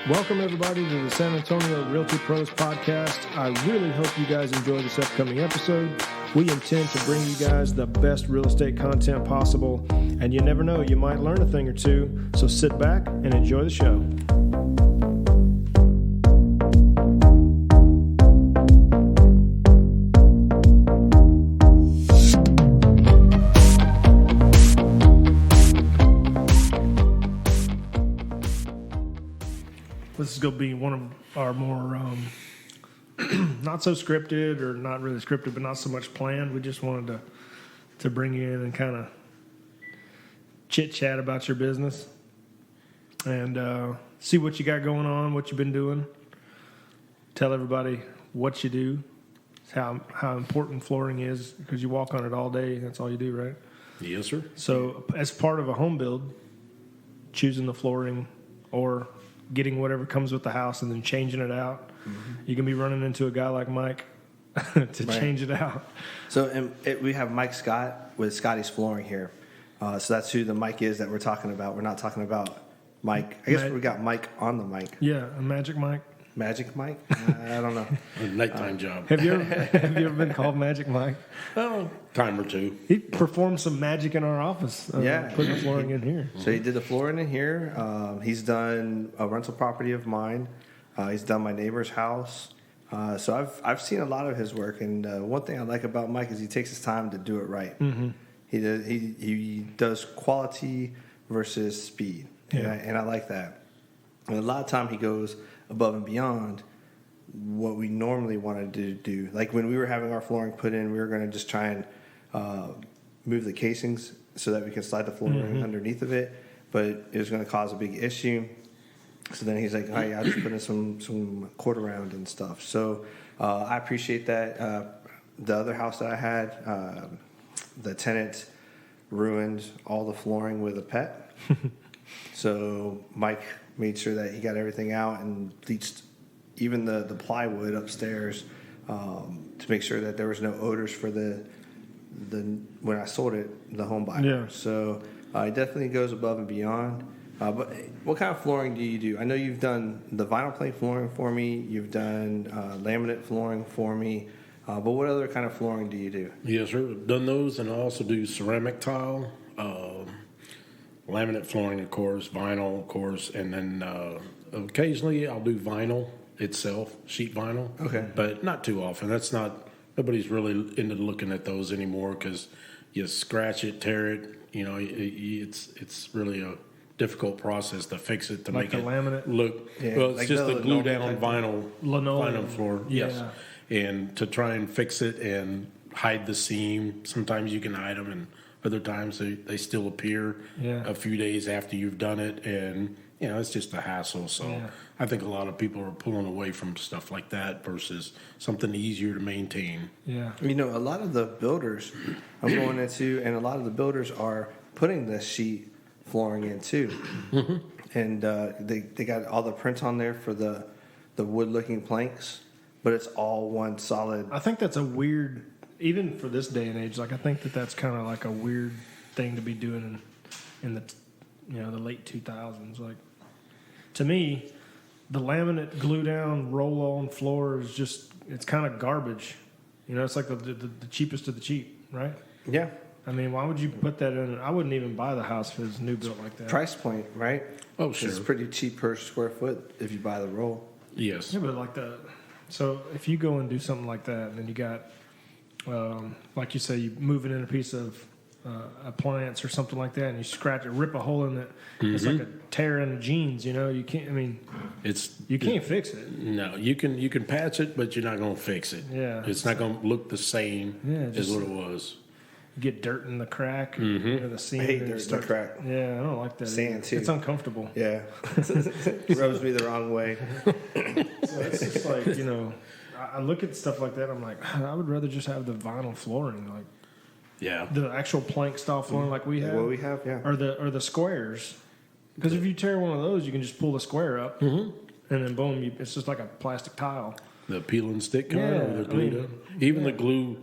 Welcome, everybody, to the San Antonio Realty Pros podcast. I really hope you guys enjoy this upcoming episode. We intend to bring you guys the best real estate content possible, and you never know, you might learn a thing or two. So sit back and enjoy the show. This is going to be one of our more not so scripted, or not really scripted, but not so much planned. We just wanted to bring you in and kind of chit-chat about your business and see what you got going on, what you've been doing. Tell everybody what you do, how important flooring is, because you walk on it all day. That's all you do, right? Yes, sir. So as part of a home build, choosing the flooring or getting whatever comes with the house and then changing it out, you can be running into a guy like Mike to change it out. So we have Mike Scott with Scotty's Flooring here. So that's who the Mike is that we're talking about. We're not talking about Mike. I guess we got Mike on the mic. Yeah, a Magic Mike. Magic Mike? I don't know. A nighttime job. Have you ever been called Magic Mike? Well, time or two. He performed some magic in our office. Putting flooring in here. So he did the flooring in here. He's done a rental property of mine. He's done my neighbor's house. So I've seen a lot of his work, and one thing I like about Mike is he takes his time to do it right. Mm-hmm. He does quality versus speed, and I like that. And a lot of time he goes above and beyond what we normally wanted to do. Like when we were having our flooring put in, we were going to just try and move the casings so that we can slide the flooring underneath of it, but it was going to cause a big issue. So then he's like, "Oh yeah, I'll just put in some quarter round and stuff." So I appreciate that. The other house that I had, the tenant ruined all the flooring with a pet. So Mike made sure that he got everything out and bleached even the plywood upstairs to make sure that there was no odors for the when I sold it, the home buyer. Yeah. So it definitely goes above and beyond. But what kind of flooring do you do? I know you've done the vinyl plank flooring for me. You've done laminate flooring for me. But what other kind of flooring do you do? Yes, sir. I've done those, and I also do ceramic tile, laminate flooring, of course, vinyl, of course, and then occasionally I'll do vinyl itself, sheet vinyl. Okay. But not too often. Nobody's really into looking at those anymore because you scratch it, tear it. You know, it's really a difficult process to fix it to Like make the it laminate? look. Yeah, well, it's like just the a glue linoleum down vinyl floor. Yes, and to try and fix it and hide the seam. Sometimes you can hide them, and other times they still appear a few days after you've done it, and it's just a hassle. So I think a lot of people are pulling away from stuff like that versus something easier to maintain. Yeah. A lot of the builders I'm going into, and a lot of the builders are putting this sheet flooring in too. Mm-hmm. And they got all the print on there for the wood-looking planks, but it's all one solid. I think that's a weird, even for this day and age, like I think that's kind of like a weird thing to be doing in the the late 2000s. Like, to me, the laminate glue down roll on floor is just, it's kind of garbage. It's like the cheapest of the cheap, right? Yeah. I mean, why would you put that in? I wouldn't even buy the house if it was new built like that. Price point, right? Oh, sure. It's pretty cheap per square foot if you buy the roll. Yes. Yeah, but so if you go and do something like that, and then you got, like you say, you move it in a piece of appliance or something like that, and you scratch it, rip a hole in it, it's like a tear in the jeans. You can't. I mean, you can't fix it. No, you can patch it, but you're not going to fix it. Yeah, it's not going to look the same as what it was. Get dirt in the crack, the seam. I hate dirt in the crack. Yeah, I don't like that. Sand too. It's uncomfortable. Yeah, rubs me the wrong way. So it's just like I look at stuff like that. I'm like, I would rather just have the vinyl flooring, like the actual plank style flooring, like we have. What we have, or the squares. Because if you tear one of those, you can just pull the square up, and then boom, it's just like a plastic tile. The peel and stick kind of, with the glue even the glue.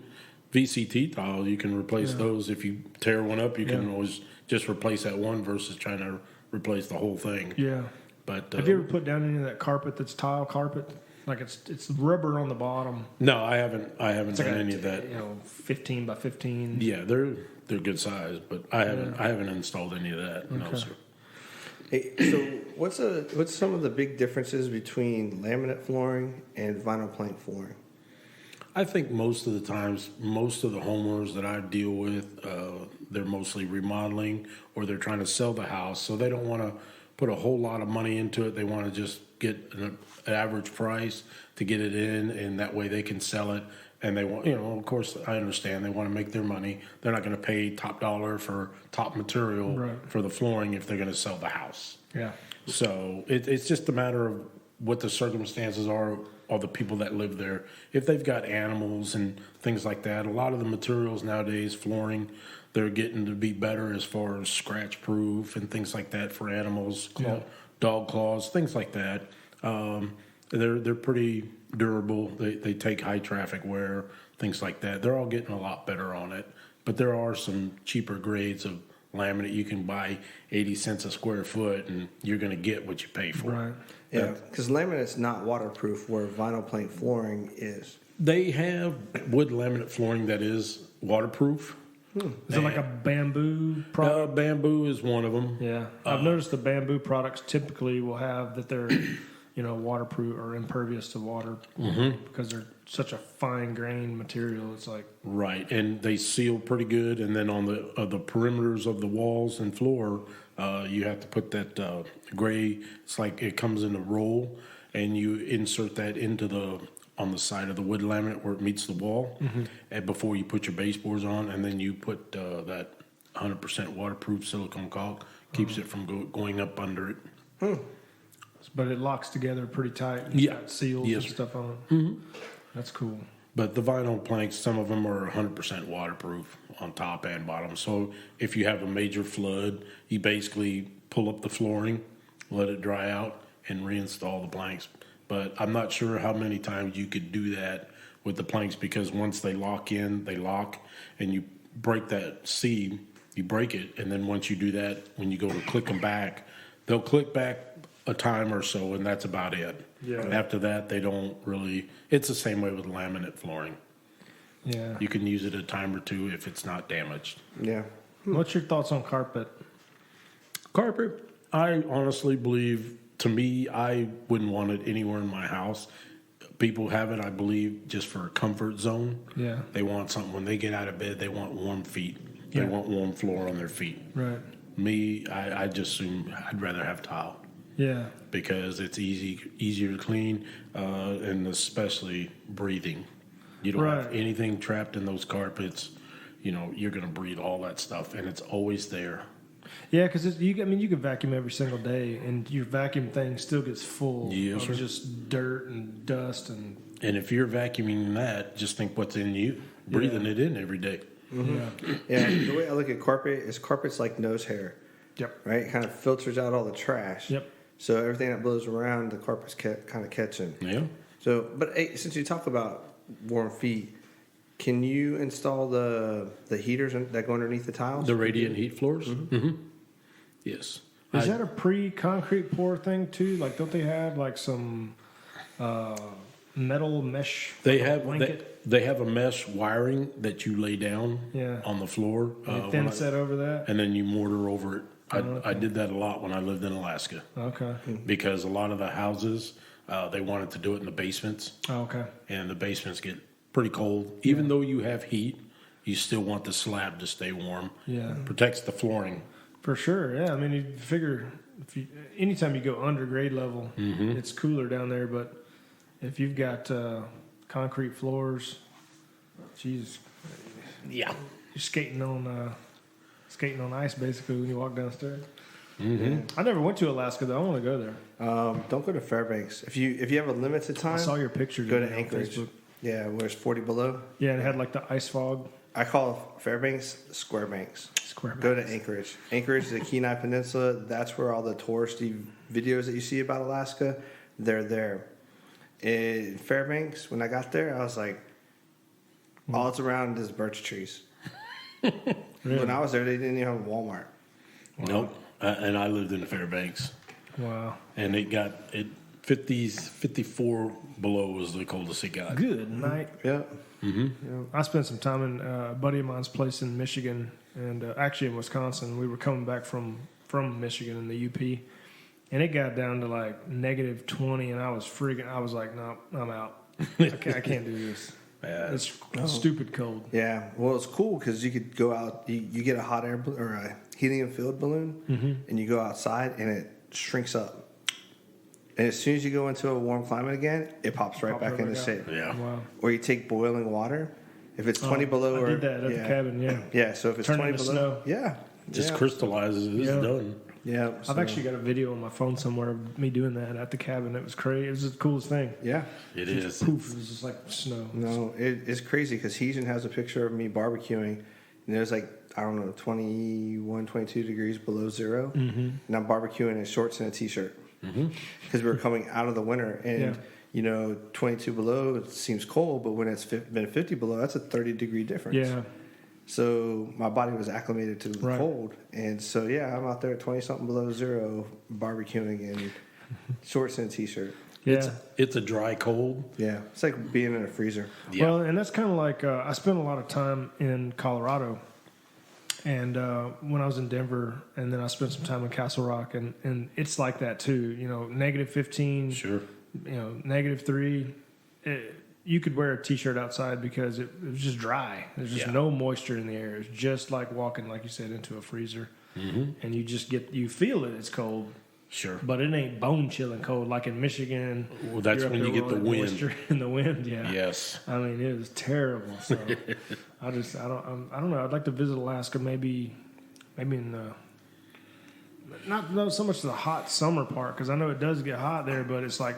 VCT tile, you can replace those. If you tear one up, you can always just replace that one versus trying to replace the whole thing. Yeah. But have you ever put down any of that carpet that's tile carpet? Like it's rubber on the bottom. No, I haven't done like any of that. 15 by 15. Yeah, they're good size, but I haven't installed any of that. Okay. No, sir. Hey, so what's some of the big differences between laminate flooring and vinyl plank flooring? I think most of the times, most of the homeowners that I deal with, they're mostly remodeling or they're trying to sell the house, so they don't want to put a whole lot of money into it. They want to just get an average price to get it in, and that way they can sell it. And they want, of course, I understand they want to make their money. They're not going to pay top dollar for top material for the flooring if they're going to sell the house. Yeah. So it's just a matter of what the circumstances are of the people that live there. If they've got animals and things like that, a lot of the materials nowadays, flooring, they're getting to be better as far as scratch proof and things like that for animals, dog claws, things like that. They're pretty durable. They take high traffic wear, things like that. They're all getting a lot better on it. But there are some cheaper grades of laminate. You can buy 80 cents a square foot, and you're going to get what you pay for. Right. Yeah, because laminate's not waterproof, where vinyl plank flooring is. They have wood laminate flooring that is waterproof. Is it like a bamboo product? Bamboo is one of them. Yeah. I've noticed the bamboo products typically will have that they're, waterproof or impervious to water because they're such a fine grained material. It's like right, and they seal pretty good. And then on the perimeters of the walls and floor, you have to put that gray. It's like it comes in a roll, and you insert that into on the side of the wood laminate where it meets the wall, and before you put your baseboards on, and then you put that 100% waterproof silicone caulk, keeps it from going up under it. But it locks together pretty tight. It's got seals and stuff on it. Mm-hmm. That's cool. But the vinyl planks, some of them are 100% waterproof on top and bottom. So if you have a major flood, you basically pull up the flooring, let it dry out, and reinstall the planks. But I'm not sure how many times you could do that with the planks, because once they lock in, they lock, and you break that seam, you break it, and then once you do that, when you go to click them back, they'll click back a time or so, and that's about it. Yeah. After that, they don't really. It's the same way with laminate flooring. Yeah. You can use it a time or two if it's not damaged. Yeah. What's your thoughts on carpet? Carpet, I honestly believe, to me, I wouldn't want it anywhere in my house. People have it, I believe, just for a comfort zone. Yeah. They want something when they get out of bed, they want warm feet. They want warm floor on their feet. Right. Me, I just assume I'd rather have tile. Yeah. Because it's easier to clean, and especially breathing. You don't have anything trapped in those carpets. You're going to breathe all that stuff, and it's always there. Yeah, because you can vacuum every single day, and your vacuum thing still gets full of just dirt and dust. And if you're vacuuming that, just think what's in you, breathing it in every day. Mm-hmm. Yeah. The way I look at carpet's like nose hair. Yep. Right? It kind of filters out all the trash. Yep. So everything that blows around, the carpet's kind of catching. Yeah. So, but hey, since you talk about warm feet, can you install the heaters that go underneath the tiles? The radiant heat floors? Mm-hmm. Yes. Is that a pre-concrete pour thing too? Like, don't they have like some metal mesh? They have blanket? they have a mesh wiring that you lay down on the floor. Thin set over that, and then you mortar over it. I did that a lot when I lived in Alaska. Okay. Because a lot of the houses, they wanted to do it in the basements. Oh, okay. And the basements get pretty cold. Even though you have heat, you still want the slab to stay warm. Yeah. Protects the flooring. For sure. Yeah. I mean, you figure anytime you go under grade level, it's cooler down there. But if you've got concrete floors, geez. Yeah. You're skating on ice basically when you walk downstairs. Mm-hmm. I never went to Alaska though. I want to go there. Don't go to Fairbanks. If you have a limited time, I saw your picture. Go to Anchorage. Yeah, where it's 40 below. Yeah, and it had like the ice fog. I call Fairbanks Square Banks. Go to Anchorage. Anchorage is the Kenai Peninsula. That's where all the touristy videos that you see about Alaska, they're there. In Fairbanks, when I got there, I was like, all it's around is birch trees. Really? When I was there, they didn't even have a Walmart. Nope. And I lived in Fairbanks. Wow. And it 54 below was the coldest it got. Good night. Yeah. I spent some time in a buddy of mine's place in Michigan, and actually in Wisconsin. We were coming back from Michigan in the UP, and it got down to like negative 20, and I was freaking. I was like, no, I'm out. I can't do this. Yeah. It's stupid cold. Yeah. Well, it's cool because you could go out. You get a hot air or a helium-filled balloon, and you go outside, and it shrinks up. And as soon as you go into a warm climate again, it pops right back into shape. Yeah. Wow. Or you take boiling water. If it's 20 below, I did that at the cabin. Yeah. Yeah. So if it's Turn 20 into below, snow. yeah, Just crystallizes. It's done. Yeah. I've actually got a video on my phone somewhere of me doing that at the cabin. It was crazy. It was the coolest thing. Yeah. It is. Poof! It was just like snow. No, it's crazy because Heejin has a picture of me barbecuing, and there's like, I don't know, 21, 22 degrees below 0. And I'm barbecuing in shorts and a t-shirt because we were coming out of the winter. And, 22 below, it seems cold, but when it's been 50 below, that's a 30-degree difference. Yeah. So my body was acclimated to the cold. And so, I'm out there at 20-something below 0 barbecuing in shorts and a t-shirt. Yeah. It's a dry cold. Yeah. It's like being in a freezer. Yeah. Well, and that's kind of like I spent a lot of time in Colorado, and when I was in Denver, and then I spent some time in Castle Rock, and it's like that too. Negative 15. Sure. Negative 3. You could wear a t-shirt outside because it was just dry. There's just no moisture in the air. It's just like walking, like you said, into a freezer, and you feel it. It's cold. Sure. But it ain't bone chilling cold like in Michigan. Well, that's when you get the wind. Moisture in the wind, yeah. Yes. I mean, it was terrible. So I don't know. I'd like to visit Alaska, maybe in the not so much the hot summer part because I know it does get hot there, but it's like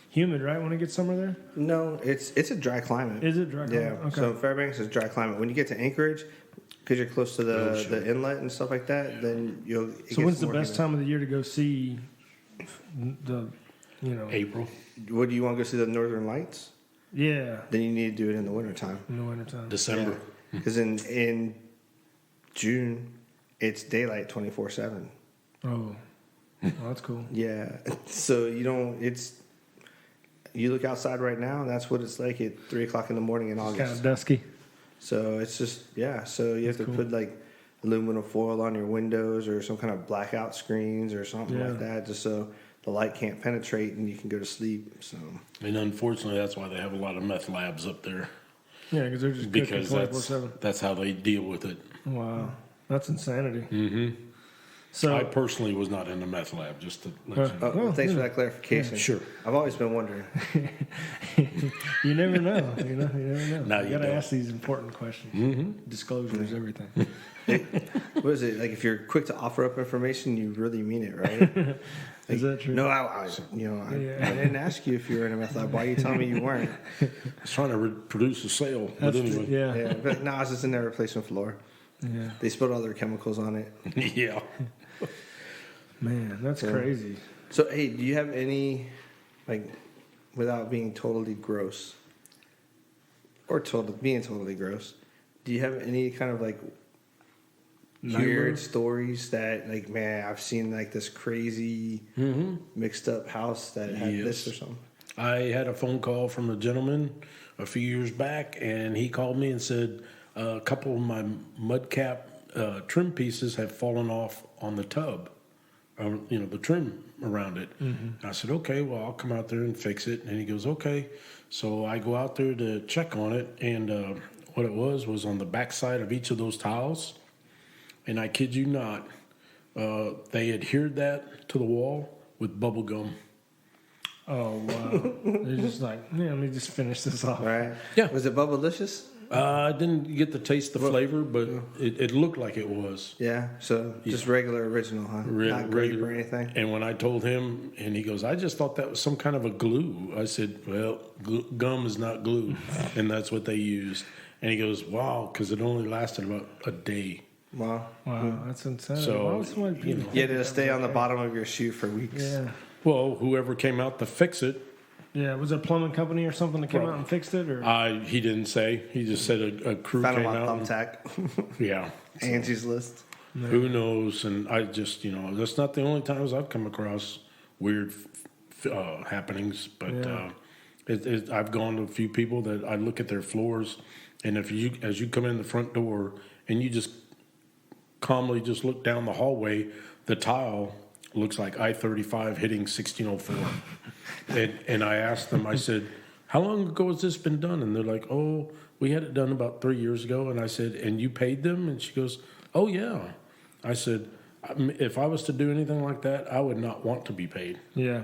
humid, right? When it gets summer there. No, it's a dry climate. Is it dry climate? Yeah. Okay. So Fairbanks is dry climate. When you get to Anchorage, because you're close to the inlet and stuff like that, then you'll. So when's the best time of the year to go see the, April. What do you want to go see the Northern Lights? Yeah. Then you need to do it in the wintertime. In the wintertime. December. Because in June, it's daylight 24/7. Oh, well, that's cool. Yeah. So you look outside right now, and that's what it's like at 3:00 in the morning in August. Kind of dusky. So it's just so you have to put like aluminum foil on your windows or some kind of blackout screens or something like that, just so the light can't penetrate and you can go to sleep. So And unfortunately, that's why they have a lot of meth labs up there. Yeah, because they're just cooking 24/7. That's how they deal with it. Wow, that's insanity. Mm-hmm. So I personally was not in the meth lab, just to let you know. well, thanks for that clarification. Yeah, sure. I've always been wondering. you never know. You never know. No, you you got to don't. ask these important questions. Disclosures, everything. What is it like? If you're quick to offer up information, you really mean it, right? Is that true? No, I didn't ask you if you were in a meth lab. Why are you telling me you weren't? I was trying to produce a sale, but anyway. Yeah. But no, I was just in their replacement floor. Yeah. They spilled all their chemicals on it. Yeah. Man, that's crazy. So, hey, do you have any, like, without being totally gross, or being totally gross, do you have any kind of, like, weird stories that, like, man, I've seen, like, this crazy mixed up house that had this or something? I had a phone call from a gentleman a few years back, and he called me and said a couple of my mud cap trim pieces have fallen off on the tub. The trim around it. I said, okay, well, I'll come out there and fix it. And he goes, okay. So I go out there to check on it, and what it was on the backside of each of those tiles. And I kid you not, they adhered that to the wall with bubble gum. Oh, wow. They're just like, let me just finish this off. Right? Yeah. Was it Bubblicious? I didn't get to taste the flavor, but it looked like it was. Yeah, so just regular original, huh? Not grape or anything? And when I told him, and he goes, I just thought that was some kind of a glue. I said, well, gum is not glue. And that's what they used. And he goes, wow, because it only lasted about a day. Wow. Wow, that's insane. So, Why would somebody You had to stay on the bottom of your shoe for weeks. Yeah. Well, whoever came out to fix it. Yeah, was it a plumbing company or something that came out and fixed it? Or He didn't say. He just said a crew Found came them out. on Thumbtack. Yeah. Angie's List. Who knows? And I just, that's not the only times I've come across weird happenings. But I've gone to a few people that I look at their floors, and as you come in the front door and you just calmly just look down the hallway, the tile looks like I-35 hitting 1604. and I asked them, I said, how long ago has this been done? And they're like, oh, we had it done about 3 years ago. And I said, and you paid them? And she goes, oh, yeah. I said, if I was to do anything like that, I would not want to be paid. Yeah.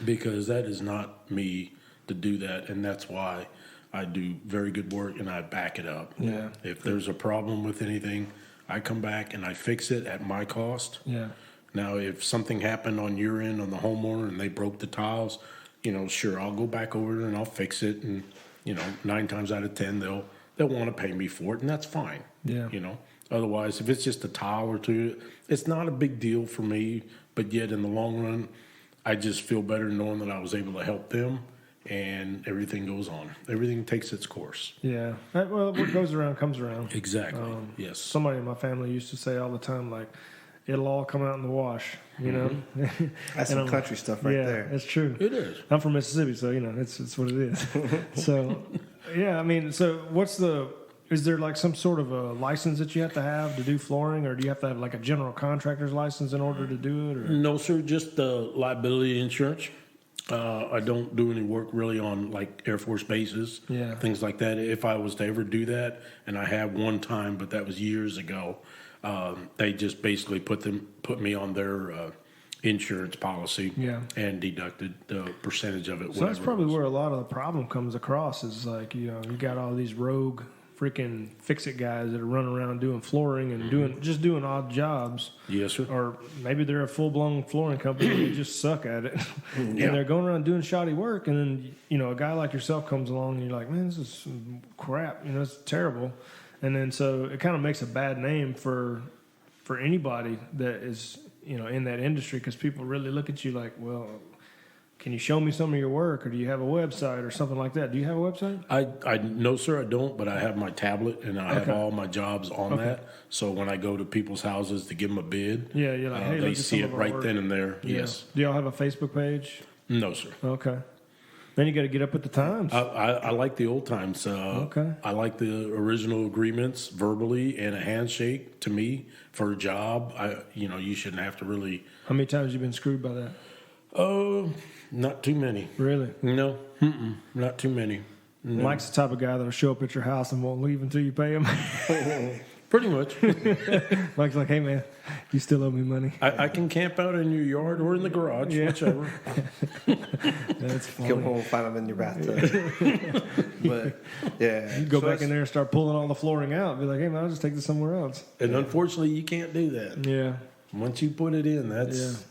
Because that is not me to do that. And that's why I do very good work and I back it up. Yeah. If there's a problem with anything, I come back and I fix it at my cost. Yeah. Now, if something happened on your end on the homeowner and they broke the tiles, sure, I'll go back over there and I'll fix it. And, 9 times out of 10, they'll want to pay me for it, and that's fine. Yeah. Otherwise, if it's just a tile or two, it's not a big deal for me. But yet, in the long run, I just feel better knowing that I was able to help them, and everything goes on. Everything takes its course. Yeah. Well, what goes around comes around. Exactly. Yes. Somebody in my family used to say all the time, like, it'll all come out in the wash, know? That's some country stuff right there. Yeah, it's true. It is. I'm from Mississippi, so, it's what it is. So, yeah, I mean, so is there like some sort of a license that you have to do flooring, or do you have to have like a general contractor's license in order to do it? Or? No, sir, just liability insurance. I don't do any work really on like Air Force bases, things like that. If I was to ever do that, and I have one time, but that was years ago, they just basically put me on their insurance policy and deducted the percentage of it. So that's probably where a lot of the problem comes across is like, you got all these rogue freaking fix-it guys that are running around doing flooring and doing odd jobs. Yes, sir. Or maybe they're a full-blown flooring company and they just suck at it. And they're going around doing shoddy work, and then, a guy like yourself comes along and you're like, man, this is crap. It's terrible. And then so it kind of makes a bad name for anybody that is, in that industry, because people really look at you like, well, can you show me some of your work, or do you have a website or something like that? Do you have a website? I no, sir, I don't, but I have my tablet and I have all my jobs on that. So when I go to people's houses to give them a bid, you're like, hey, they see it right then and there. Yeah. Yes. Do y'all have a Facebook page? No, sir. Okay. Then you got to get up with the times. I like the old times. Okay. I like the original agreements verbally and a handshake. To me, for a job, you shouldn't have to really. How many times have you been screwed by that? Oh, not too many. Really? No, not too many. No. Mike's the type of guy that'll show up at your house and won't leave until you pay him. Pretty much. Mike's like, hey, man, you still owe me money. I can camp out in your yard or in the garage, whichever. That's funny. Come home, find them in your bathtub. But, yeah. You go back in there and start pulling all the flooring out and be like, hey, man, I'll just take this somewhere else. And unfortunately, you can't do that. Yeah. Once you put it in, that's...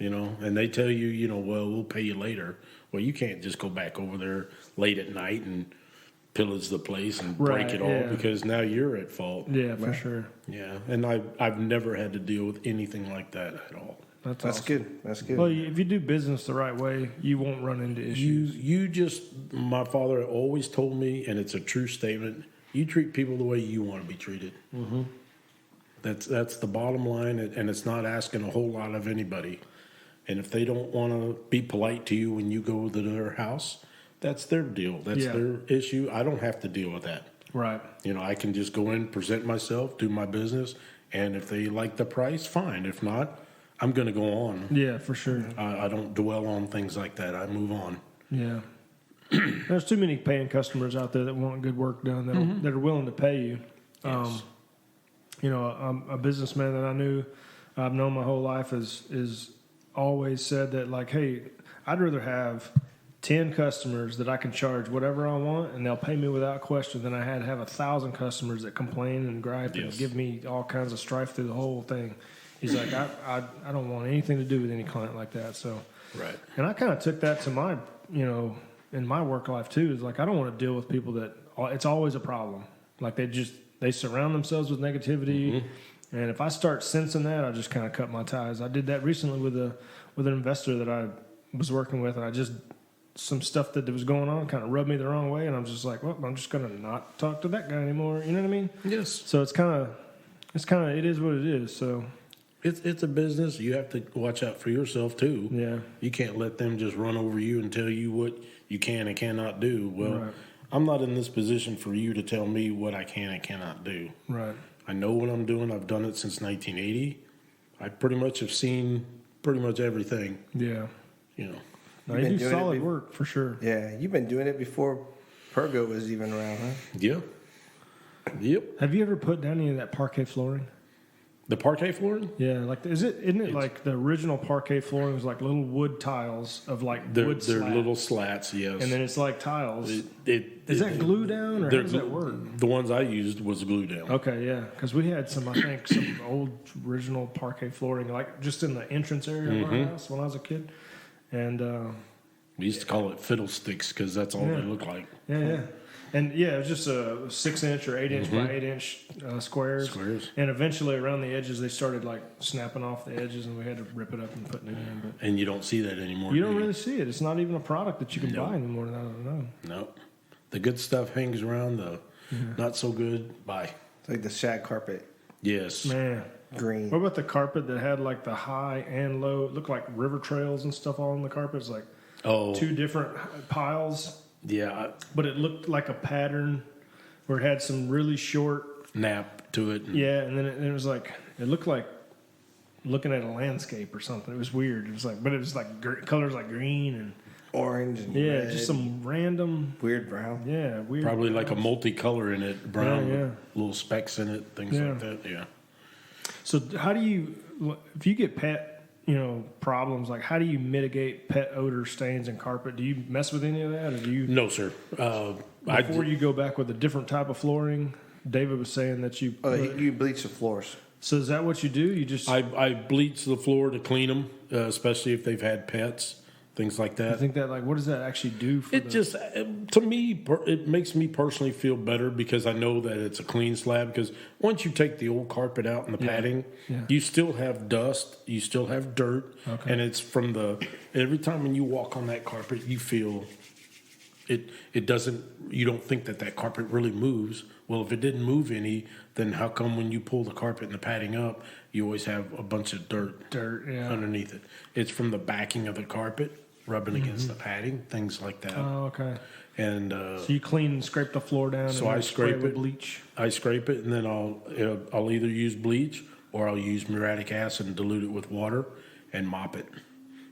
and they tell you, well, we'll pay you later. Well, you can't just go back over there late at night and pillage the place and break it all because now you're at fault. Yeah, for sure. Yeah, and I've never had to deal with anything like that at all. That's awesome. Good. That's good. Well, if you do business the right way, you won't run into issues. My father always told me, and it's a true statement, you treat people the way you want to be treated. Mm-hmm. That's the bottom line, and it's not asking a whole lot of anybody. And if they don't want to be polite to you when you go to their house, that's their deal. That's their issue. I don't have to deal with that. Right. I can just go in, present myself, do my business, and if they like the price, fine. If not, I'm going to go on. Yeah, for sure. I don't dwell on things like that. I move on. Yeah. There's too many paying customers out there that want good work done that are willing to pay you. Yes. A businessman that I've known my whole life is always said that, like, hey, I'd rather have 10 customers that I can charge whatever I want and they'll pay me without question than I had to have 1,000 customers that complain and gripe and give me all kinds of strife through the whole thing. He's like, I don't want anything to do with any client like that. So, right. And I kind of took that to my, in my work life too, is like, I don't want to deal with people that it's always a problem. Like they surround themselves with negativity. Mm-hmm. And if I start sensing that, I just kind of cut my ties. I did that recently with an investor that I was working with, and some stuff that was going on kind of rubbed me the wrong way, and I'm just like, well, I'm just going to not talk to that guy anymore. You know what I mean? Yes. So it is what it is. So It's a business. You have to watch out for yourself too. Yeah. You can't let them just run over you and tell you what you can and cannot do. Well, Right. I'm not in this position for you to tell me what I can and cannot do. Right. I know what I'm doing. I've done it since 1980. I pretty much have seen pretty much everything. Yeah. You know. No, You've you been do doing it solid be- work for sure. Yeah, you've been doing it before Pergo was even around, huh? Yeah. Yep. Have you ever put down any of that parquet flooring? The parquet flooring. Yeah, like isn't it like the original parquet flooring was like little wood tiles of like They're wood slats, little slats. Yes. and then it's like tiles. Is that glue down or how they're does that work? The ones I used was glue down. Okay, yeah, because we had some, I think, some old original parquet flooring, like just in the entrance area of our house when I was a kid, and We used to call it fiddlesticks because that's all Yeah. they look like. yeah. And yeah, it was just a 6-inch or 8-inch by 8-inch squares. Squares. And eventually, around the edges, they started like snapping off the edges, and we had to rip it up and put new in. But And you don't see that anymore. you do don't really see it. It's not even a product that you can No. buy anymore. I don't know. No. The good stuff hangs around. The not so good, bye. It's like the shag carpet, Yes. Man, green. what about the carpet that had like the high and low? It looked like river trails and stuff all on the carpet. It's like Oh, two different piles, yeah. but it looked like a pattern where it had some really short. Nap to it. Yeah, and then it was like it looked like looking at a landscape or something. It was weird. It was like, but it was like colors like green and Orange and yeah, red, just some random. weird brown. Yeah, weird. Probably like a multicolor in it, brown, Yeah, yeah. with little specks in it, things Yeah. like that. Yeah. So how do you, if you get pet, problems, like how do you mitigate pet odor stains in carpet? Do you mess with any of that, or do you? No, sir. Before you go back with a different type of flooring, David was saying that you. Oh, you bleach the floors. So is that what you do? You just. I bleach the floor to clean them, especially if they've had pets, things like I that. think that, like, what does that actually do for It just, to me, it makes me personally feel better because I know that it's a clean slab. Because once you take the old carpet out and the padding, Yeah. you still have dust, you still have dirt, Okay. and it's from every time when you walk on that carpet, you feel it doesn't, you don't think that carpet really moves. Well, if it didn't move any, then how come when you pull the carpet and the padding up, you always have a bunch of dirt yeah. underneath it? It's from the backing of the carpet rubbing against the padding, things like that. Oh, okay. And So you clean and scrape the floor down. So and I then spray scrape with it. bleach. I scrape it, and then I'll either use bleach or I'll use muriatic acid and dilute it with water and mop it,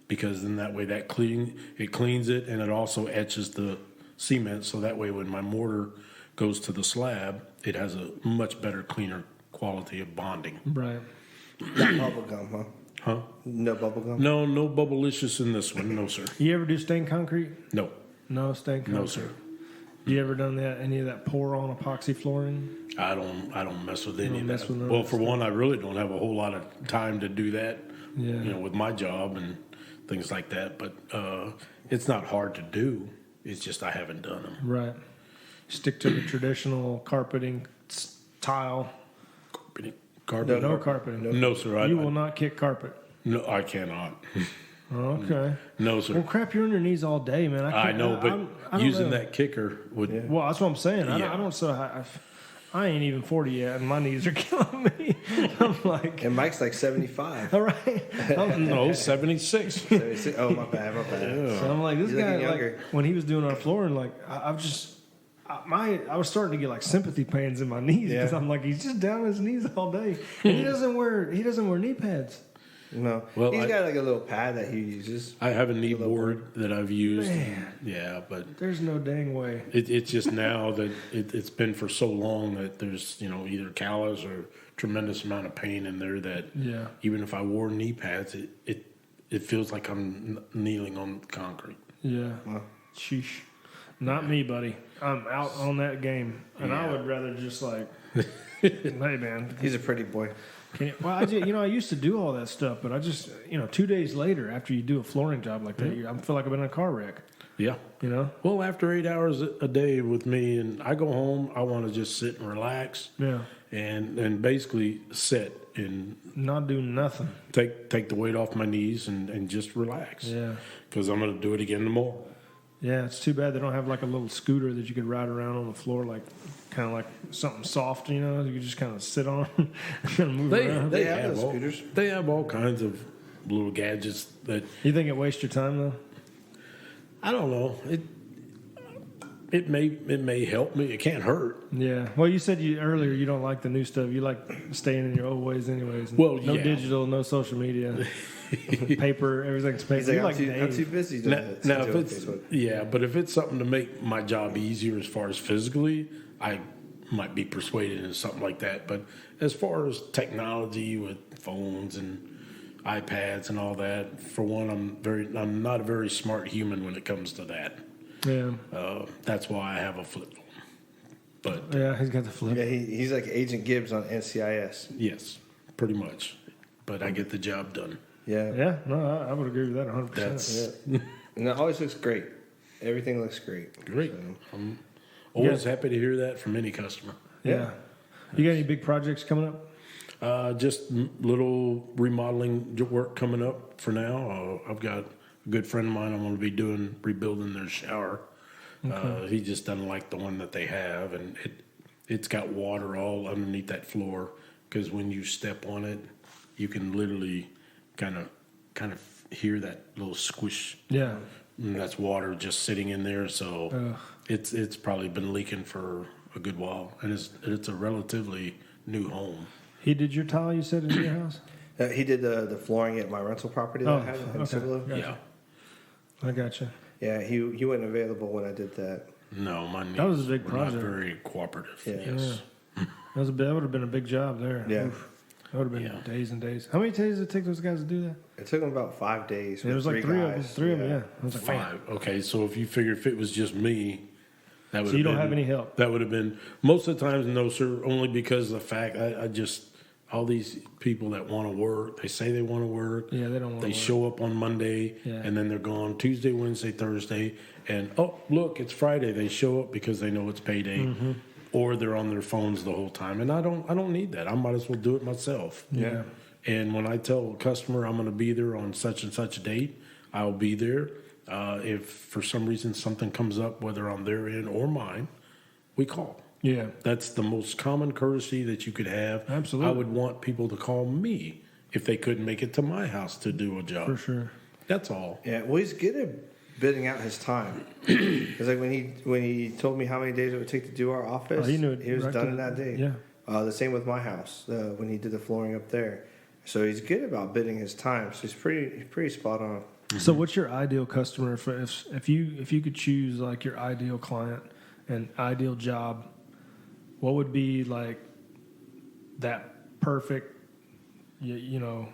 because then that way it cleans it, and it also etches the cement, so that way when my mortar goes to the slab, it has a much better, cleaner quality of bonding. Right. Not bubble gum, huh? Huh? No bubble gum. No bubblicious in this one, no sir. You ever do stained concrete? No, No stained concrete. no sir. You ever done that? Any of that pour on epoxy flooring? I don't mess with any of mess that. with none of Well, that for one, I really don't have a whole lot of time to do that. Yeah. With my job and things like that. But it's not hard to do. It's just I haven't done them. Right. Stick to the traditional carpeting tile. Carpet? No carpeting. No, sir. You will not kick carpet. No, I cannot. Okay. No, Well, sir. crap, you're on your knees all day, man. I know, but I don't using know. that kicker would. Well, that's what I'm saying. Yeah. I don't. So I ain't even 40 yet, and my knees are killing me. I'm like, And Mike's like 75. all right. No, 76. 76. Oh, my bad. So I'm like, this You're guy, looking like, younger. when he was doing our flooring, like, I was starting to get like sympathy pains in my knees because Yeah. I'm like, he's just down on his knees all day, and he doesn't wear knee pads. No. Well, He's got like a little pad that he uses. I have a knee board that I've used. Man. Yeah, but There's no dang way. it's just now that it's been for so long that there's either callus or tremendous amount of pain in there that Yeah. even if I wore knee pads, it feels like I'm kneeling on concrete. Yeah. Wow. Sheesh. Not me, buddy. I'm out on that game, and I Yeah. would rather just like, hey, man. He's a pretty boy. I used to do all that stuff, but I just, 2 days later, after you do a flooring job like that, I feel like I've been in a car wreck. Yeah. Well, after 8 hours a day with me, and I go home, I want to just sit and relax. Yeah. And basically sit and Not do nothing. take the weight off my knees and just relax. Yeah. Because I'm going to do it again tomorrow. Yeah, it's too bad they don't have like a little scooter that you could ride around on the floor, like kind of like something soft, you know, you could just kind of sit on and kind of move around. They have those scooters. They have all kinds of little gadgets that. You think it wastes your time though? I don't know. It may help me. It can't hurt. Yeah. Well, you said earlier you don't like the new stuff. You like staying in your old ways, anyways. Well, no digital, no social media, paper. Everything's paper. He's like, I'm too busy to now if do it's Facebook. but if it's something to make my job easier as far as physically, I might be persuaded into something like that. But as far as technology with phones and iPads and all that, for one, I'm not a very smart human when it comes to that. Yeah. That's why I have a flip phone. But yeah, he's got the flip. Yeah, he's like Agent Gibbs on NCIS. yes, pretty much. But I get the job done. Yeah. Yeah. No, I would agree with that 100%. That's And it always looks great. Everything looks great. great. So, I'm always happy to hear that from any customer. Yeah. You got any big projects coming up? Just little remodeling work coming up for now. I've got a good friend of mine. I'm going to be rebuilding their shower. He just doesn't like the one that they have, and it's got water all underneath that floor. Because when you step on it, you can literally kind of hear that little squish. Yeah. And that's water just sitting in there. So it's probably been leaking for a good while, and it's a relatively new home. He did your tile, you said, in your house? he did the flooring at my rental property that I had in Cibolo. Gotcha. Yeah. I got you. Yeah, he wasn't available when I did that. No, my neighbors That was a big were project. not very cooperative. Yeah. Yes. That would have been a big job there. Yeah. Oof. That would have been days and days. How many days did it take those guys to do that? It took him about 5 days. It was like three of them. Three of them, yeah. I was like, man. 5. Okay, so if you figure if it was just me, that would. So you don't have any help? That would have been most of the times. No, sir. Only because of the fact I just all these people that want to work. They say they want to work. Yeah, they don't want to They work. show up on Monday, and then they're gone Tuesday, Wednesday, Thursday, and oh look, it's Friday. They show up because they know it's payday, Mm-hmm. or they're on their phones the whole time. And I don't need that. I might as well do it myself. Yeah. And when I tell a customer I'm going to be there on such and such a date, I'll be there. If for some reason something comes up, whether on their end or mine, we call. Yeah. That's the most common courtesy that you could have. Absolutely. I would want people to call me if they couldn't make it to my house to do a job. For sure. That's all. Yeah, well, he's good at bidding out his time. Because like when he told me how many days it would take to do our office, he knew it he was right done to in the- that day. yeah. The same with my house when he did the flooring up there. So he's good about bidding his time. So he's pretty spot on. So what's your ideal customer if you could choose like your ideal client and ideal job, what would be like that perfect you know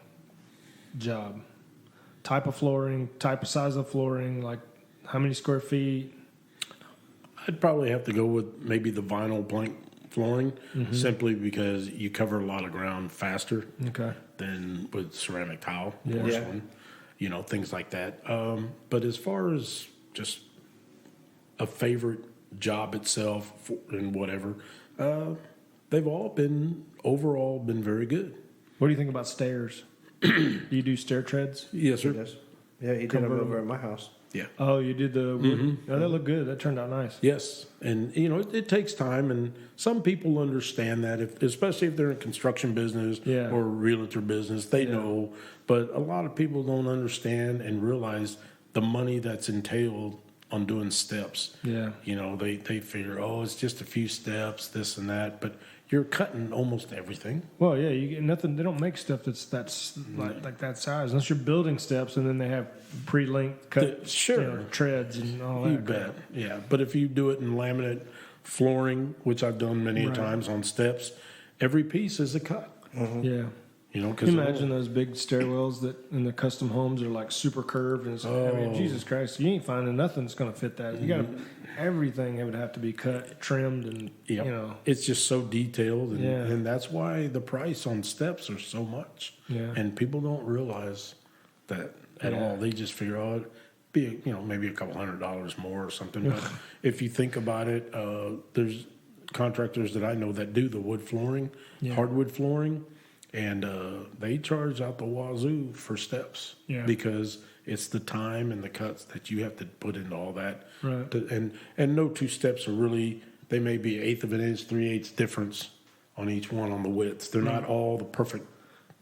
job? Type of flooring, type of size of flooring, like how many square feet? I'd probably have to go with maybe the vinyl plank flooring, simply because you cover a lot of ground faster Okay. than with ceramic tile, Yeah. porcelain, things like that. But as far as just a favorite job itself and whatever, they've all been overall been very good. What do you think about stairs? Do you do stair treads? Yes, sir. Yes. Yeah, he did them over at my house. Yeah. Oh, you did the wood? Oh, that looked good. That turned out nice. Yes, and it takes time, and some people understand that, especially if they're in construction business or realtor business, they know. But a lot of people don't understand and realize the money that's entailed on doing steps. Yeah. They figure, oh, it's just a few steps, this and that, but you're cutting almost everything. Well, yeah, you get nothing. They don't make stuff that's like that size unless you're building steps, and then they have pre-linked cut treads and all that. You bet, yeah. But if you do it in laminate flooring, which I've done many times on steps, every piece is a cut. Yeah. Because Can you imagine those big stairwells that in the custom homes are like super curved, and it's like, I mean, Jesus Christ, you ain't finding nothing that's going to fit that. You got everything would have to be cut, trimmed, and it's just so detailed, and that's why the price on steps are so much. Yeah. And people don't realize that at all. They just figure, oh, it'd be maybe a couple $100 more or something. But if you think about it, there's contractors that I know that do the wood flooring, hardwood flooring. And they charge out the wazoo for steps because It's the time and the cuts that you have to put into all that. Right. And no two steps are really, they may be 1/8 of an inch, 3/8 difference on each one on the widths. They're not all the perfect,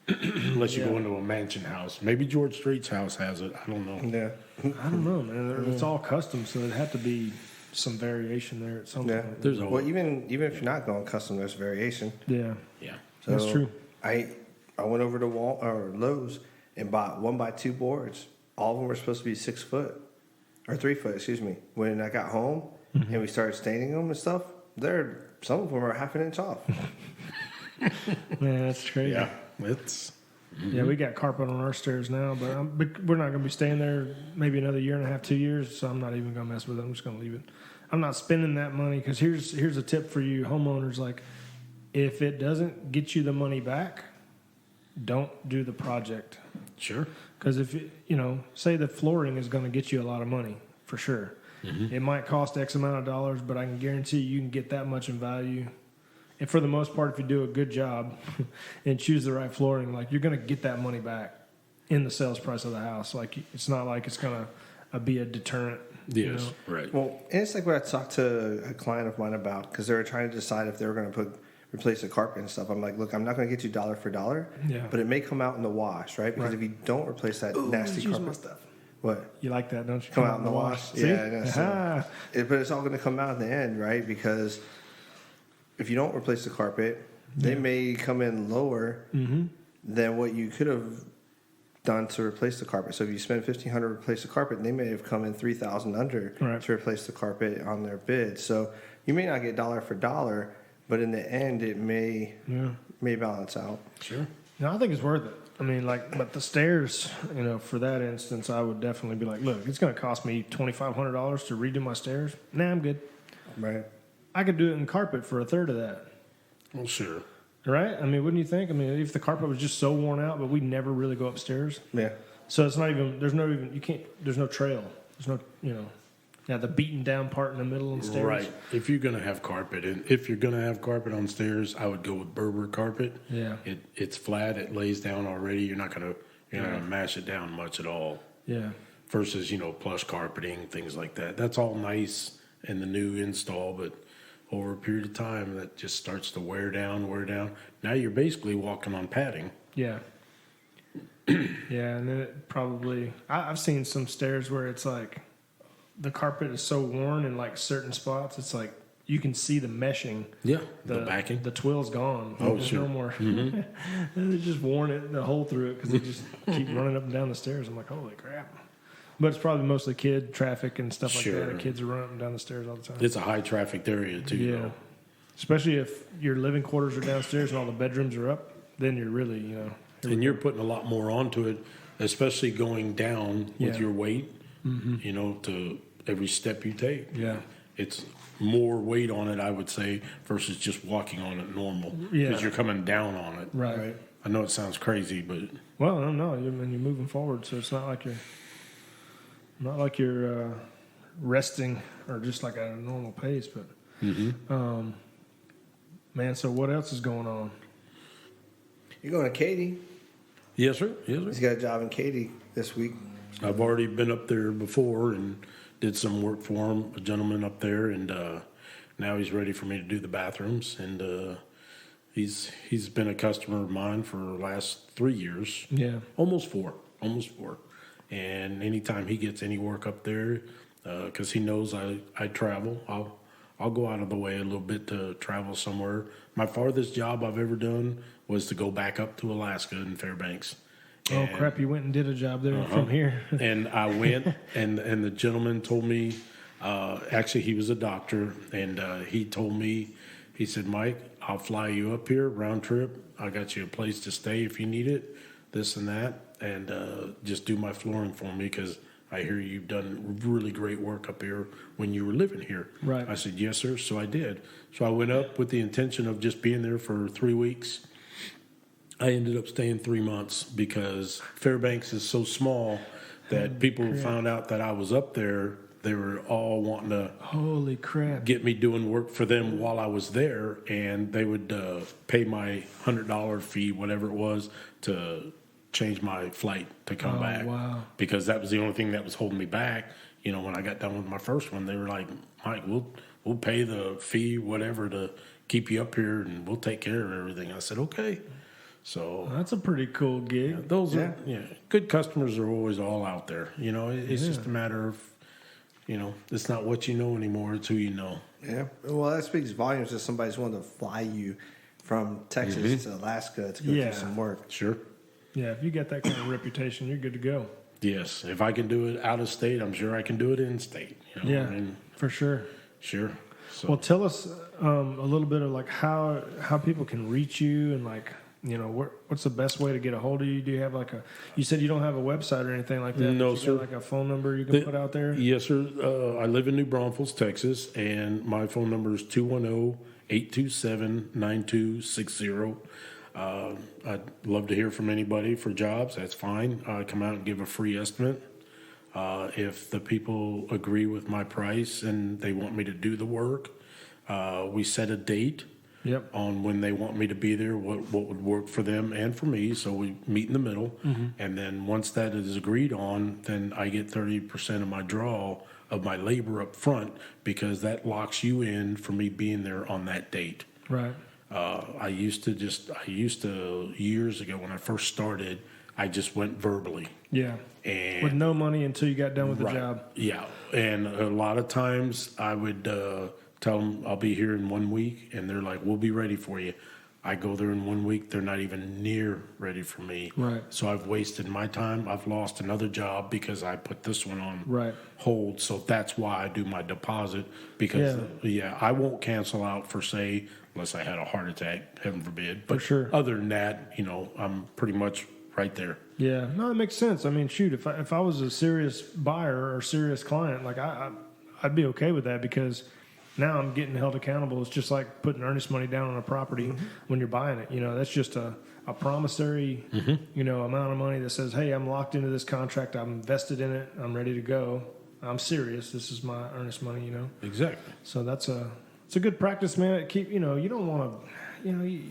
unless you go into a mansion house. Maybe George Street's house has it. I don't know. Yeah. I don't know, man. It's all custom, so it'd have to be some variation there at some Yeah. point. There's Well, even if you're not going custom, there's variation. Yeah, Yeah. So that's true. I went over to Lowe's and bought 1x2 boards. All of them were supposed to be 6 foot or 3 foot. Excuse me. When I got home and we started staining them and stuff, some of them are half an inch off. Man, that's crazy. Yeah. It's. Yeah, we got carpet on our stairs now, but we're not going to be staying there maybe another 1.5 2 years. So I'm not even going to mess with it. I'm just going to leave it. I'm not spending that money because here's a tip for you homeowners: like, if it doesn't get you the money back, don't do the project. Sure. Because if say the flooring is going to get you a lot of money for sure, it might cost X amount of dollars, but I can guarantee you can get that much in value. And for the most part, if you do a good job and choose the right flooring, like you're going to get that money back in the sales price of the house. Like it's not like it's going to be a deterrent. Yes. Right. Well, and it's like what I talked to a client of mine about because they were trying to decide if they were going to replace the carpet and stuff. I'm like, look, I'm not going to get you dollar for dollar, but it may come out in the wash, right? Because if you don't replace that nasty carpet stuff. What? You like that, don't you? Come out in the wash. See? Yeah. But it's all going to come out in the end, right? Because if you don't replace the carpet, they may come in lower than what you could have done to replace the carpet. So if you spend $1,500 to replace the carpet, they may have come in $3,000 under to replace the carpet on their bid. So you may not get dollar for dollar, but in the end, it may balance out. Sure. No, I think it's worth it. I mean, but the stairs, for that instance, I would definitely be like, look, it's going to cost me $2,500 to redo my stairs. Nah, I'm good. Right. I could do it in carpet for 1/3 of that. Well, sure. Right? I mean, wouldn't you think? I mean, if the carpet was just so worn out, but we never really go upstairs. Yeah. So it's not even, there's no trail. There's no, the beaten down part in the middle and stairs. Right. If you're going to have carpet, on stairs, I would go with Berber carpet. Yeah. It's flat. It lays down already. You're not going to mash it down much at all. Yeah. Versus, plush carpeting, things like that. That's all nice in the new install, but over a period of time, that just starts to wear down. Now you're basically walking on padding. Yeah. Yeah, and then it probably, I've seen some stairs where it's like the carpet is so worn in like certain spots, it's like you can see the meshing. Yeah, the backing. The twill's gone. Oh, There's sure. no more. They just worn it, the hole through it because they just keep running up and down the stairs. I'm like, holy crap. But it's probably mostly kid traffic and stuff like that. The kids are running up and down the stairs all the time. It's a high trafficked area too. Yeah. Though. Especially if your living quarters are downstairs and all the bedrooms are up, then you're really, And you're putting a lot more onto it, especially going down with your weight, to every step you take. Yeah. It's more weight on it, I would say, versus just walking on it normal. Yeah. Because you're coming down on it. Right. I know it sounds crazy, but. Well, I don't know. You're moving forward, so it's not like you're resting or just like at a normal pace. But, man, so what else is going on? You're going to Katy. Yes, sir. He's got a job in Katy this week. I've already been up there before and did some work for him, a gentleman up there, and now he's ready for me to do the bathrooms. And he's been a customer of mine for the last 3 years. Yeah. Almost four. And anytime he gets any work up there, because he knows I travel, I'll go out of the way a little bit to travel somewhere. My farthest job I've ever done was to go back up to Alaska in Fairbanks. Oh, crap, you went and did a job there from here. And I went, and the gentleman told me, actually he was a doctor, and he told me, he said, Mike, I'll fly you up here, round trip. I got you a place to stay if you need it, this and that, and just do my flooring for me because I hear you've done really great work up here when you were living here. Right. I said, yes, sir. So I did. So I went up with the intention of just being there for 3 weeks. I ended up staying 3 months because Fairbanks is so small that people found out that I was up there. They were all wanting to Holy crap. get me doing work for them while I was there, and they would pay my $100 fee, whatever it was, to change my flight to come back. Wow. Because that was the only thing that was holding me back. You know, when I got done with my first one, they were like, Mike, we'll pay the fee, whatever, to keep you up here, and we'll take care of everything. I said, okay. So That's a pretty cool gig. yeah, those are good customers are always all out there. You know, it's just a matter of, you know, it's not what you know anymore; it's who you know. Yeah. Well, that speaks volumes if somebody's willing to fly you from Texas to Alaska to go do some work. Sure. Yeah, if you get that kind of reputation, you're good to go. Yes, if I can do it out of state, I'm sure I can do it in state. You know? Yeah, for sure. Sure. So. Well, tell us a little bit of like how people can reach you and like, you know, what's the best way to get a hold of you? Do you have like you said you don't have a website or anything like that? No, you sir. Got like a phone number you can put out there? Yes, sir. I live in New Braunfels, Texas, and my phone number is 210-827-9260. I'd love to hear from anybody for jobs. That's fine. Come out and give a free estimate. If the people agree with my price and they want me to do the work, we set a date on when they want me to be there, what would work for them and for me. So we meet in the middle. And then once that is agreed on, then I get 30% of my draw of my labor up front, because that locks you in for me being there on that date. Right. I used to years ago when I first started, I just went verbally. Yeah. And with no money until you got done with the job. Yeah. And a lot of times I would tell them I'll be here in 1 week, and they're like, we'll be ready for you. I go there in 1 week, they're not even near ready for me. Right. So I've wasted my time. I've lost another job because I put this one on hold. So that's why I do my deposit, because I won't cancel out for, say, unless I had a heart attack, heaven forbid. But other than that, you know, I'm pretty much right there. Yeah, no, it makes sense. I mean, shoot, if I was a serious buyer or serious client, like I'd be okay with that, because now I'm getting held accountable. It's just like putting earnest money down on a property when you're buying it. You know, that's just a promissory, you know, amount of money that says, hey, I'm locked into this contract. I'm invested in it. I'm ready to go. I'm serious. This is my earnest money, you know. Exactly. So it's a good practice, man. You know, you don't want to, you know, you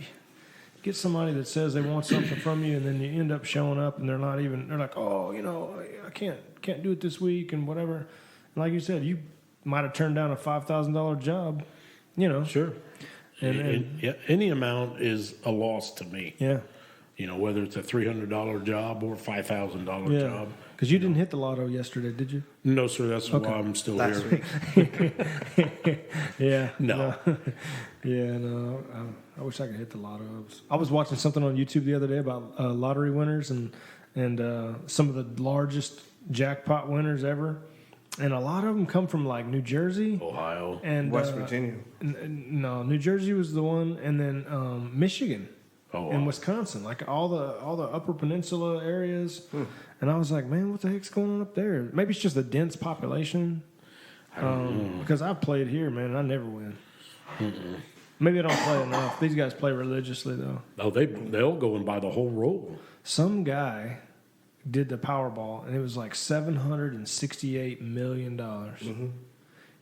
get somebody that says they want something from you, and then you end up showing up and they're like, oh, you know, I can't do it this week and whatever. And like you said, you might have turned down a $5,000 job, you know. Sure. And any amount is a loss to me. Yeah. You know, whether it's a $300 job or a $5,000 job. Because you didn't hit the lotto yesterday, did you? No, sir. That's why I'm still here. Yeah. No. No. I wish I could hit the lotto. I was watching something on YouTube the other day about lottery winners and some of the largest jackpot winners ever. And a lot of them come from like New Jersey, Ohio, and West Virginia. No, New Jersey was the one, and then Michigan and Wisconsin, like all the Upper Peninsula areas. And I was like, man, what the heck's going on up there? Maybe it's just a dense population. Because I've played here, man, and I never win. Maybe I don't play enough. These guys play religiously, though. Oh, they'll go and buy the whole roll. Some guy did the Powerball, and it was like $768 million.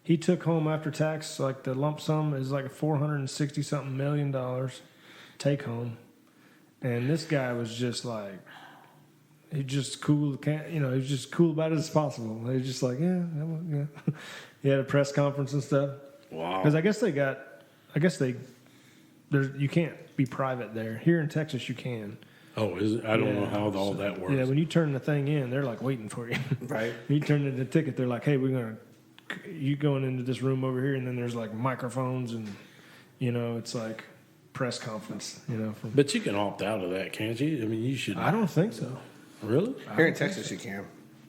He took home after tax, like the lump sum is like $460-something million take home. And this guy was just like, he just cool, you know, he was just cool about it as possible. He was just like, yeah. He had a press conference and stuff. Wow. Because you can't be private there. Here in Texas, you can. Oh, is it? I don't know how all that works. Yeah, when you turn the thing in, they're like waiting for you. Right. You turn in the ticket, they're like, hey, you going into this room over here, and then there's like microphones, and, you know, it's like press conference, you know. But you can opt out of that, can't you? I mean, you should. I don't think so. Really? Here in Texas, you can.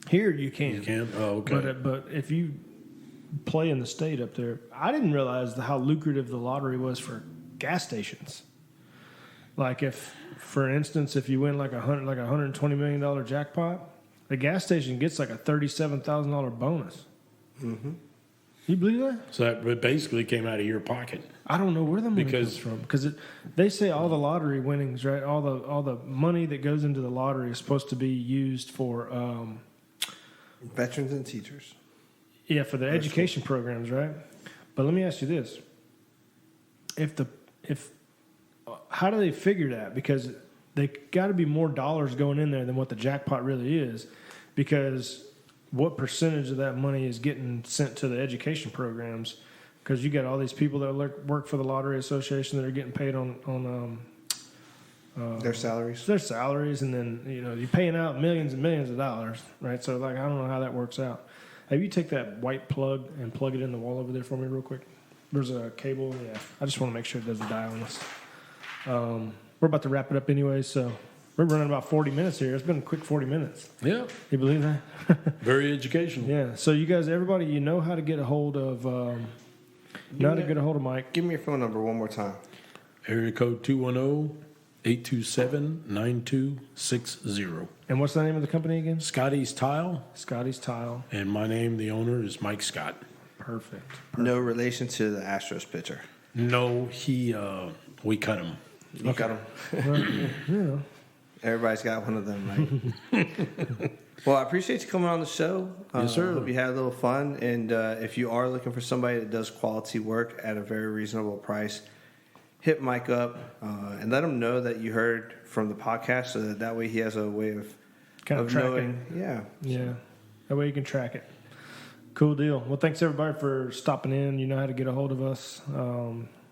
Here you can. You can? Oh, okay. But if you play in the state up there, I didn't realize how lucrative the lottery was for gas stations. Like if, for instance, if you win like $120 million jackpot, the gas station gets like a $37,000 bonus. You believe that? So that basically came out of your pocket. I don't know where the money comes from, because they say all the lottery winnings, right? All the money that goes into the lottery is supposed to be used for veterans and teachers. Yeah, for the education programs, right? But let me ask you this: how do they figure that? Because they got to be more dollars going in there than what the jackpot really is, because what percentage of that money is getting sent to the education programs? Because you got all these people that work for the Lottery Association that are getting paid on their salaries. Their salaries, and then you're paying out millions and millions of dollars, right? So I don't know how that works out. Have you take that white plug and plug it in the wall over there for me real quick? There's a cable. Yeah, I just want to make sure it doesn't die on us. We're about to wrap it up anyway, so we're running about 40 minutes here. It's been a quick 40 minutes. Yeah. You believe that? Very educational. Yeah. So you guys, everybody, how to get a hold of Mike. Give me your phone number one more time. Area code 210-827-9260. And what's the name of the company again? Scotty's Tile. Scotty's Tile. And my name, the owner, is Mike Scott. Perfect. No relation to the Astros pitcher. No, we cut him. You got him. Everybody's got one of them, right? Well, I appreciate you coming on the show. Yes, sir. Hope you had a little fun. And if you are looking for somebody that does quality work at a very reasonable price, hit Mike up and let him know that you heard from the podcast, so that way he has a way of kind of tracking. Yeah. Yeah. That way you can track it. Cool deal. Well, thanks everybody for stopping in. You know how to get a hold of us.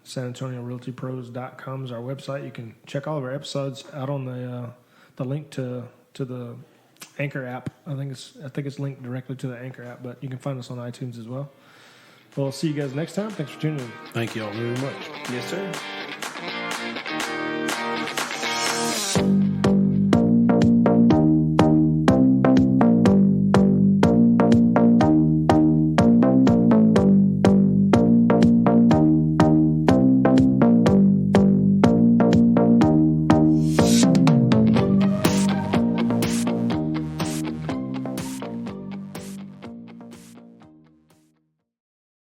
SanAntonioRealtyPros.com is our website. You can check all of our episodes out on the link to the Anchor app. I think it's linked directly to the Anchor app, but you can find us on iTunes as well. Well, I'll see you guys next time. Thanks for tuning in. Thank you all very much. Yes, sir.